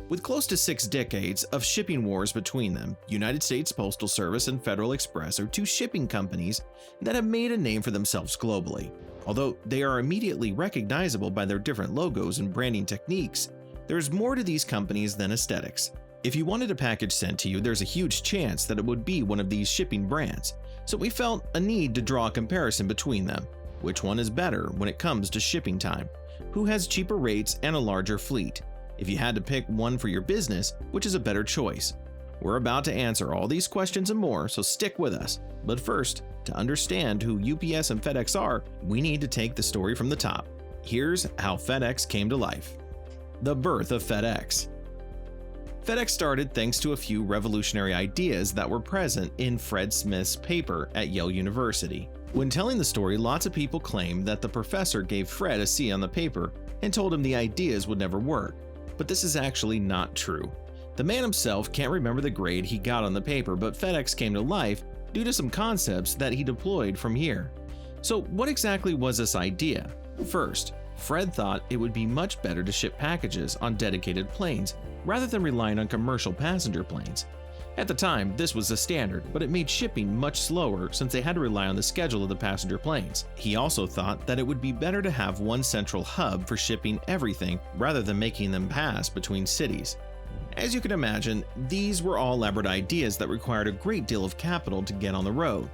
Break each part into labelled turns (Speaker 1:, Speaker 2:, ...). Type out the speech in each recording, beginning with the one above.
Speaker 1: With close to 6 decades of shipping wars between them, United States Postal Service and Federal Express are two shipping companies that have made a name for themselves globally. Although they are immediately recognizable by their different logos and branding techniques, there's more to these companies than aesthetics. If you wanted a package sent to you, there's a huge chance that it would be one of these shipping brands, so we felt a need to draw a comparison between them. Which one is better when it comes to shipping time? Who has cheaper rates and a larger fleet? If you had to pick one for your business, which is a better choice? We're about to answer all these questions and more, so stick with us. But first, to understand who UPS and FedEx are, we need to take the story from the top. Here's how FedEx came to life. The birth of FedEx. FedEx started thanks to a few revolutionary ideas that were present in Fred Smith's paper at Yale University. When telling the story, lots of people claim that the professor gave Fred a C on the paper and told him the ideas would never work. But this is actually not true. The man himself can't remember the grade he got on the paper, but FedEx came to life due to some concepts that he deployed from here. So what exactly was this idea? First, Fred thought it would be much better to ship packages on dedicated planes rather than relying on commercial passenger planes. At the time, this was the standard, but it made shipping much slower since they had to rely on the schedule of the passenger planes. He also thought that it would be better to have one central hub for shipping everything rather than making them pass between cities. As you can imagine, these were all elaborate ideas that required a great deal of capital to get on the road.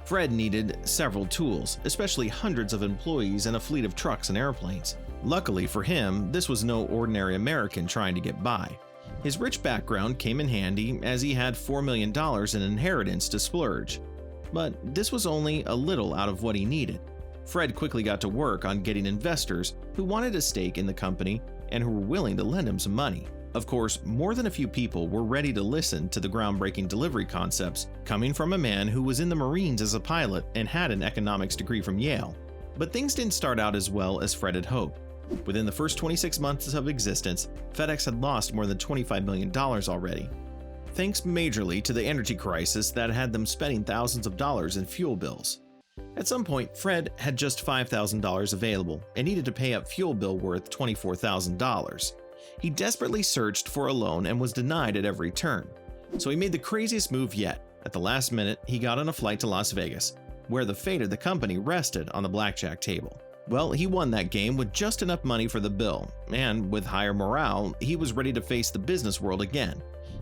Speaker 1: Fred needed several tools, especially hundreds of employees and a fleet of trucks and airplanes. Luckily for him, this was no ordinary American trying to get by. His rich background came in handy as he had $4 million in inheritance to splurge. But this was only a little out of what he needed. Fred quickly got to work on getting investors who wanted a stake in the company and who were willing to lend him some money. Of course, more than a few people were ready to listen to the groundbreaking delivery concepts coming from a man who was in the Marines as a pilot and had an economics degree from Yale. But things didn't start out as well as Fred had hoped. Within the first 26 months of existence, FedEx had lost more than $25 million already, thanks majorly to the energy crisis that had them spending thousands of dollars in fuel bills. At some point, Fred had just $5,000 available and needed to pay a fuel bill worth $24,000. He desperately searched for a loan and was denied at every turn. So he made the craziest move yet. At the last minute, he got on a flight to Las Vegas, where the fate of the company rested on the blackjack table. Well, he won that game with just enough money for the bill, and with higher morale, he was ready to face the business world again.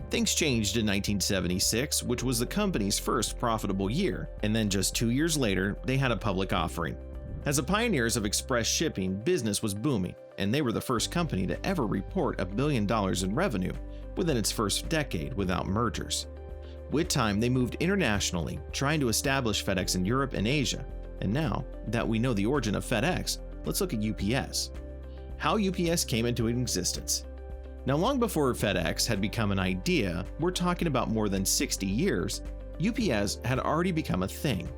Speaker 1: Things changed in 1976, which was the company's first profitable year, and then just 2 years later, they had a public offering. As the pioneers of express shipping, business was booming, and they were the first company to ever report $1 billion in revenue within its first decade without mergers. With time, they moved internationally, trying to establish FedEx in Europe and Asia. And now that we know the origin of FedEx, let's look at UPS. How UPS came into existence. Now, long before FedEx had become an idea, we're talking about more than 60 years, UPS had already become a thing.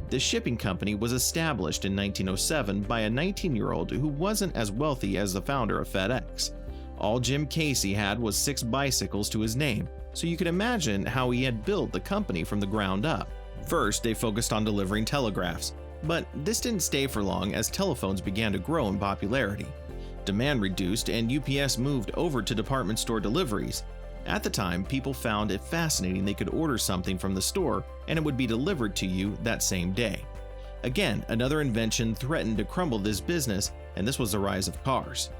Speaker 1: The shipping company was established in 1907 by a 19-year-old who wasn't as wealthy as the founder of FedEx. All Jim Casey had was 6 bicycles to his name, so you can imagine how he had built the company from the ground up. First, they focused on delivering telegraphs, but this didn't stay for long as telephones began to grow in popularity. Demand reduced and UPS moved over to department store deliveries. At the time, people found it fascinating they could order something from the store and it would be delivered to you that same day. Again, another invention threatened to crumble this business, and this was the rise of cars.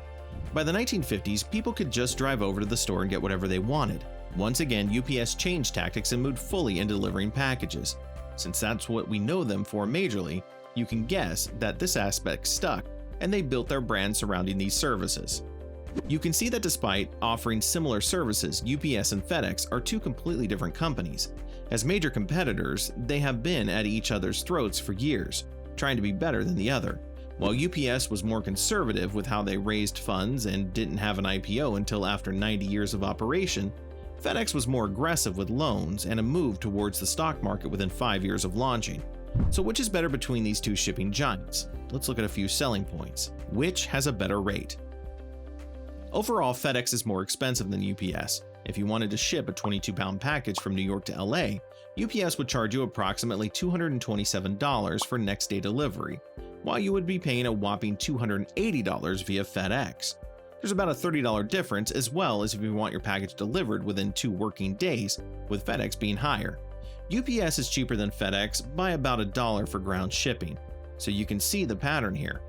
Speaker 1: By the 1950s, people could just drive over to the store and get whatever they wanted. Once again, UPS changed tactics and moved fully into delivering packages. Since that's what we know them for majorly, you can guess that this aspect stuck, and they built their brand surrounding these services. You can see that despite offering similar services, UPS and FedEx are two completely different companies. As major competitors, they have been at each other's throats for years, trying to be better than the other. While UPS was more conservative with how they raised funds and didn't have an IPO until after 90 years of operation, FedEx was more aggressive with loans and a move towards the stock market within 5 years of launching. So which is better between these two shipping giants? Let's look at a few selling points. Which has a better rate? Overall, FedEx is more expensive than UPS. If you wanted to ship a 22-pound package from New York to LA, UPS would charge you approximately $227 for next-day delivery, while you would be paying a whopping $280 via FedEx. There's about a $30 difference, as well as if you want your package delivered within 2 working days, with FedEx being higher. UPS is cheaper than FedEx by about $1 for ground shipping, so you can see the pattern here.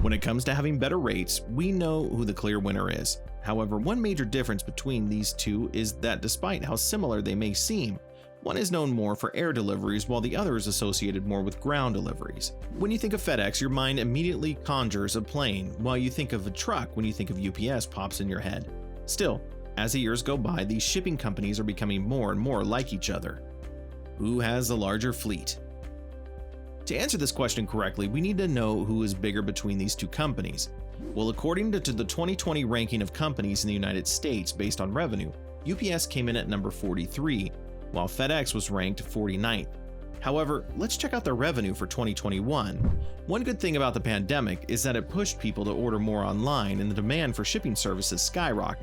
Speaker 1: When it comes to having better rates, we know who the clear winner is. However, one major difference between these two is that despite how similar they may seem, one is known more for air deliveries while the other is associated more with ground deliveries. When you think of FedEx, your mind immediately conjures a plane, while you think of a truck when you think of UPS pops in your head. Still, as the years go by, these shipping companies are becoming more and more like each other. Who has the larger fleet? To answer this question correctly, we need to know who is bigger between these two companies. Well, according to the 2020 ranking of companies in the United States based on revenue, UPS came in at number 43, while FedEx was ranked 49th. However, let's check out their revenue for 2021. One good thing about the pandemic is that it pushed people to order more online and the demand for shipping services skyrocketed.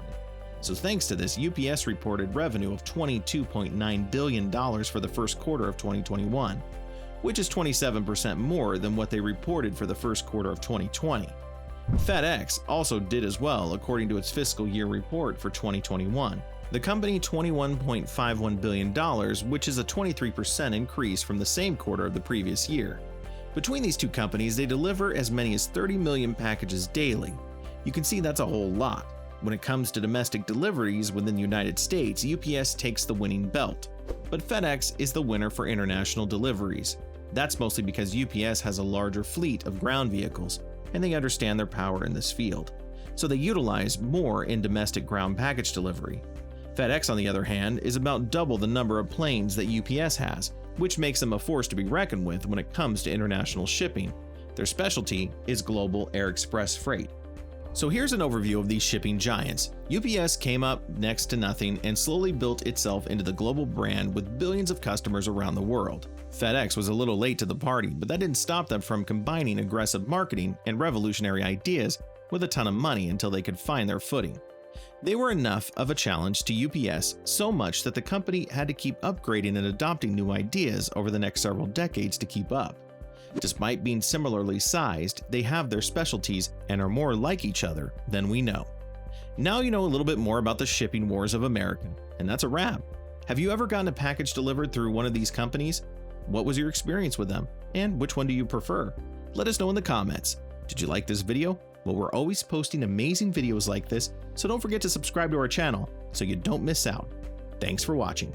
Speaker 1: So thanks to this, UPS reported revenue of $22.9 billion for the first quarter of 2021. Which is 27% more than what they reported for the first quarter of 2020. FedEx also did as well according to its fiscal year report for 2021. The company $21.51 billion, which is a 23% increase from the same quarter of the previous year. Between these two companies, they deliver as many as 30 million packages daily. You can see that's a whole lot. When it comes to domestic deliveries within the United States, UPS takes the winning belt, but FedEx is the winner for international deliveries. That's mostly because UPS has a larger fleet of ground vehicles, and they understand their power in this field, so they utilize more in domestic ground package delivery. FedEx, on the other hand, is about double the number of planes that UPS has, which makes them a force to be reckoned with when it comes to international shipping. Their specialty is global air express freight. So here's an overview of these shipping giants. UPS came up next to nothing and slowly built itself into the global brand with billions of customers around the world. FedEx was a little late to the party, but that didn't stop them from combining aggressive marketing and revolutionary ideas with a ton of money until they could find their footing. They were enough of a challenge to UPS, so much that the company had to keep upgrading and adopting new ideas over the next several decades to keep up. Despite being similarly sized, they have their specialties and are more like each other than we know. Now you know a little bit more about the shipping wars of America, and that's a wrap. Have you ever gotten a package delivered through one of these companies? What was your experience with them, and which one do you prefer? Let us know in the comments. Did you like this video? Well, we're always posting amazing videos like this, so don't forget to subscribe to our channel so you don't miss out. Thanks for watching.